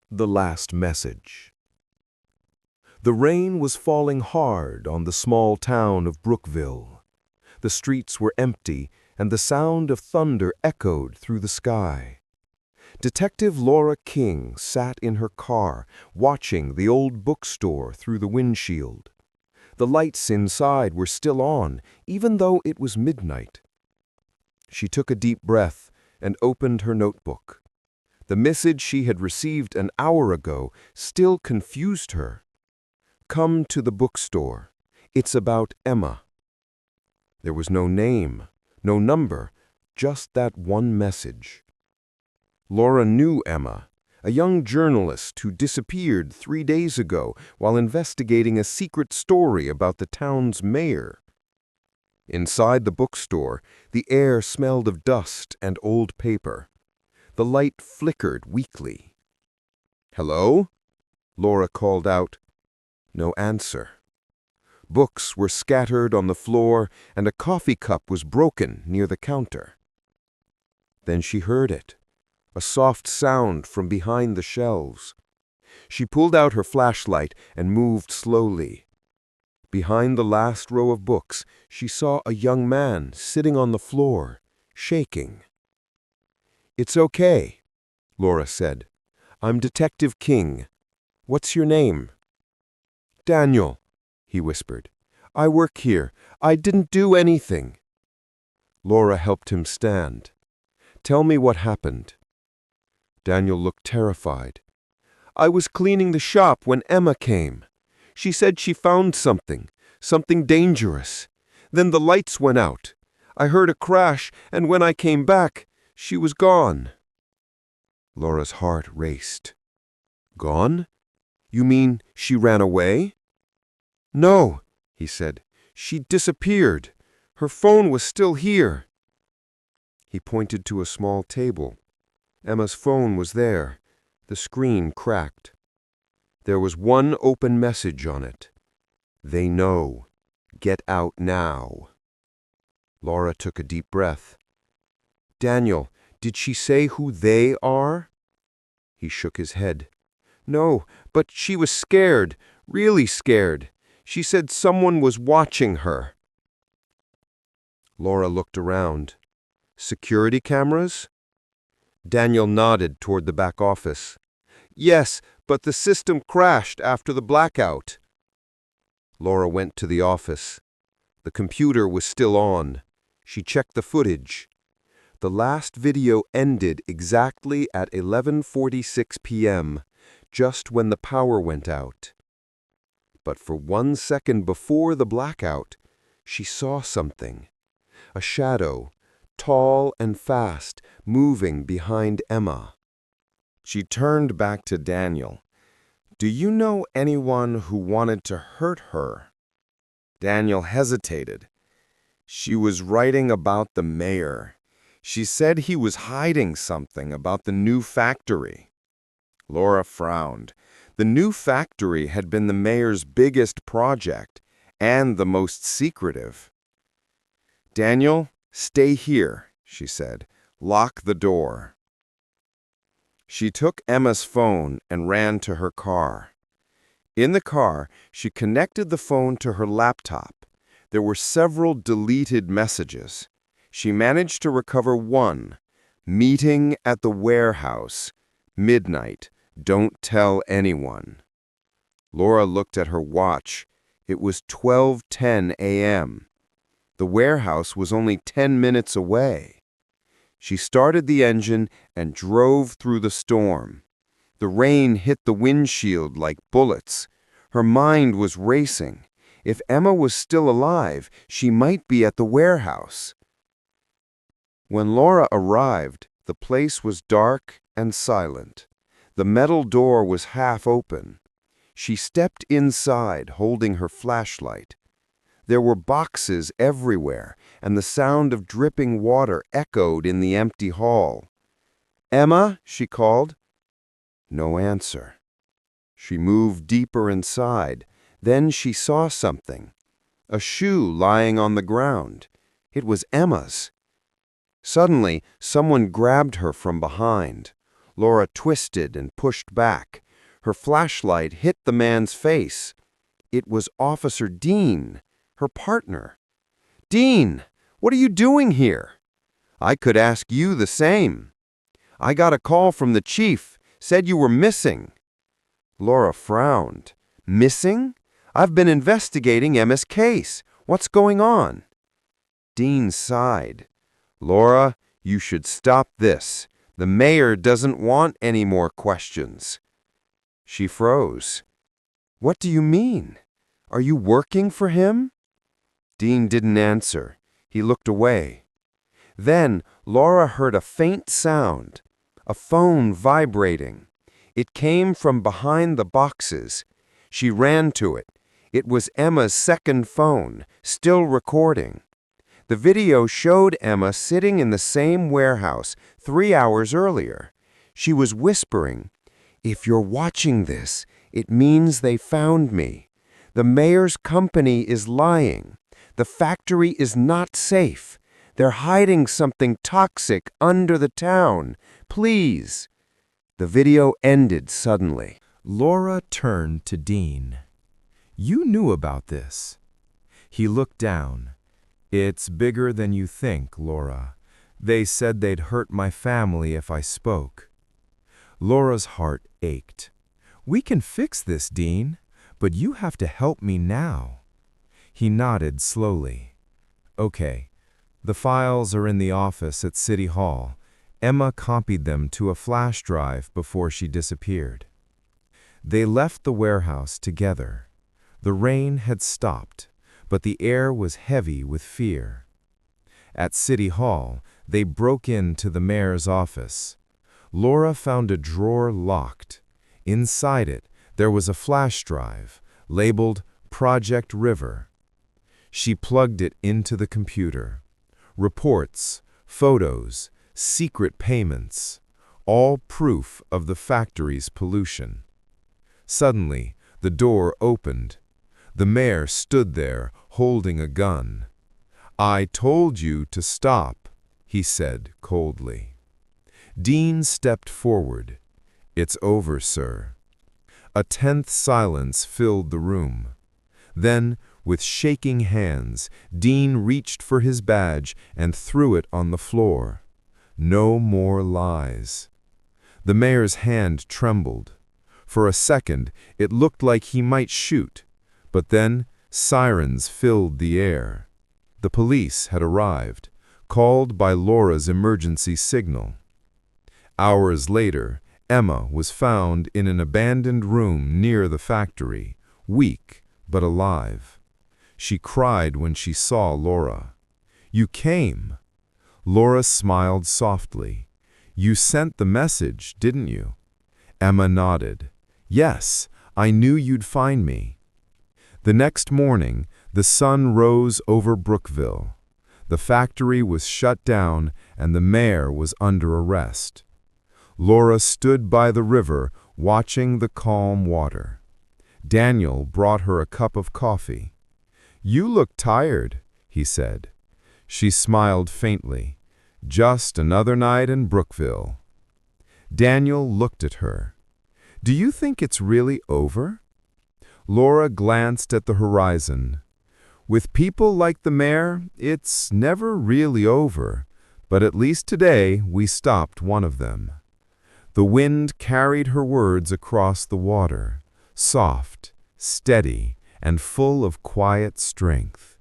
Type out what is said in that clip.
The last message. The rain was falling hard on the small town of Brookville. The streets were empty, and the sound of thunder echoed through the sky. Detective Laura King sat in her car, watching the old bookstore through the windshield. The lights inside were still on, even though it was midnight. She took a deep breath and opened her notebook. The message she had received an hour ago still confused her. Come to the bookstore. It's about Emma. There was no name, no number, just that one message. Laura knew Emma, a young journalist who disappeared 3 days ago while investigating a secret story about the town's mayor. Inside the bookstore, the air smelled of dust and old paper. The light flickered weakly. "Hello?" Laura called out. No answer. Books were scattered on the floor, and a coffee cup was broken near the counter. Then she heard it, a soft sound from behind the shelves. She pulled out her flashlight and moved slowly. Behind the last row of books, she saw a young man sitting on the floor, shaking. "It's okay," Laura said. "I'm Detective King. What's your name?" "Daniel," he whispered. "I work here. I didn't do anything." Laura helped him stand. "Tell me what happened." Daniel looked terrified. "I was cleaning the shop when Emma came. She said she found something dangerous. Then the lights went out. I heard a crash, and when I came back, she was gone." Laura's heart raced. "Gone? You mean she ran away?" "No," he said. "She disappeared. Her phone was still here." He pointed to a small table. Emma's phone was there. The screen cracked. There was one open message on it. "They know. Get out now." Laura took a deep breath. "Daniel, did she say who they are?" He shook his head. "No, but she was scared, really scared. She said someone was watching her." Laura looked around. "Security cameras?" Daniel nodded toward the back office. "Yes, but the system crashed after the blackout." Laura went to the office. The computer was still on. She checked the footage. The last video ended exactly at 11:46 p.m., just when the power went out. But for 1 second before the blackout, she saw something. A shadow, tall and fast, moving behind Emma. She turned back to Daniel. "Do you know anyone who wanted to hurt her?" Daniel hesitated. "She was writing about the mayor. She said he was hiding something about the new factory." Laura frowned. The new factory had been the mayor's biggest project, and the most secretive. "Daniel, stay here," she said. "Lock the door." She took Emma's phone and ran to her car. In the car, she connected the phone to her laptop. There were several deleted messages. She managed to recover one. "Meeting at the warehouse. Midnight. Don't tell anyone." Laura looked at her watch. It was 12:10 a.m. The warehouse was only 10 minutes away. She started the engine and drove through the storm. The rain hit the windshield like bullets. Her mind was racing. If Emma was still alive, she might be at the warehouse. When Laura arrived, the place was dark and silent. The metal door was half open. She stepped inside, holding her flashlight. There were boxes everywhere, and the sound of dripping water echoed in the empty hall. "Emma?" she called. No answer. She moved deeper inside. Then she saw something. A shoe lying on the ground. It was Emma's. Suddenly, someone grabbed her from behind. Laura twisted and pushed back. Her flashlight hit the man's face. It was Officer Dean, her partner. "Dean, what are you doing here?" "I could ask you the same." "I got a call from the chief, said you were missing." Laura frowned. "Missing? I've been investigating Emma's case. What's going on?" Dean sighed. "Laura, you should stop this. The mayor doesn't want any more questions." She froze. "What do you mean? Are you working for him?" Dean didn't answer. He looked away. Then Laura heard a faint sound, a phone vibrating. It came from behind the boxes. She ran to it. It was Emma's second phone, still recording. The video showed Emma sitting in the same warehouse 3 hours earlier. She was whispering, "If you're watching this, it means they found me. The mayor's company is lying. The factory is not safe. They're hiding something toxic under the town. Please." The video ended suddenly. Laura turned to Dean. "You knew about this." He looked down. "It's bigger than you think, Laura. They said they'd hurt my family if I spoke." Laura's heart ached. "We can fix this, Dean, but you have to help me now." He nodded slowly. "Okay, the files are in the office at City Hall. Emma copied them to a flash drive before she disappeared." They left the warehouse together. The rain had stopped, but the air was heavy with fear. At City Hall, they broke into the mayor's office. Laura found a drawer locked. Inside it, there was a flash drive, labeled Project River. She plugged it into the computer. Reports, photos, secret payments, all proof of the factory's pollution. Suddenly, the door opened. The mayor stood there, holding a gun. "I told you to stop," he said coldly. Dean stepped forward. "It's over, sir." A tense silence filled the room. Then, with shaking hands, Dean reached for his badge and threw it on the floor. No more lies. The mayor's hand trembled. For a second, it looked like he might shoot, but then sirens filled the air. The police had arrived, called by Laura's emergency signal. Hours later, Emma was found in an abandoned room near the factory, weak but alive. She cried when she saw Laura. "You came." Laura smiled softly. "You sent the message, didn't you?" Emma nodded. "Yes, I knew you'd find me." The next morning, the sun rose over Brookville. The factory was shut down and the mayor was under arrest. Laura stood by the river, watching the calm water. Daniel brought her a cup of coffee. "You look tired," he said. She smiled faintly. "Just another night in Brookville." Daniel looked at her. "Do you think it's really over?" Laura glanced at the horizon. "With people like the mayor, it's never really over, but at least today we stopped one of them." The wind carried her words across the water, soft, steady, and full of quiet strength.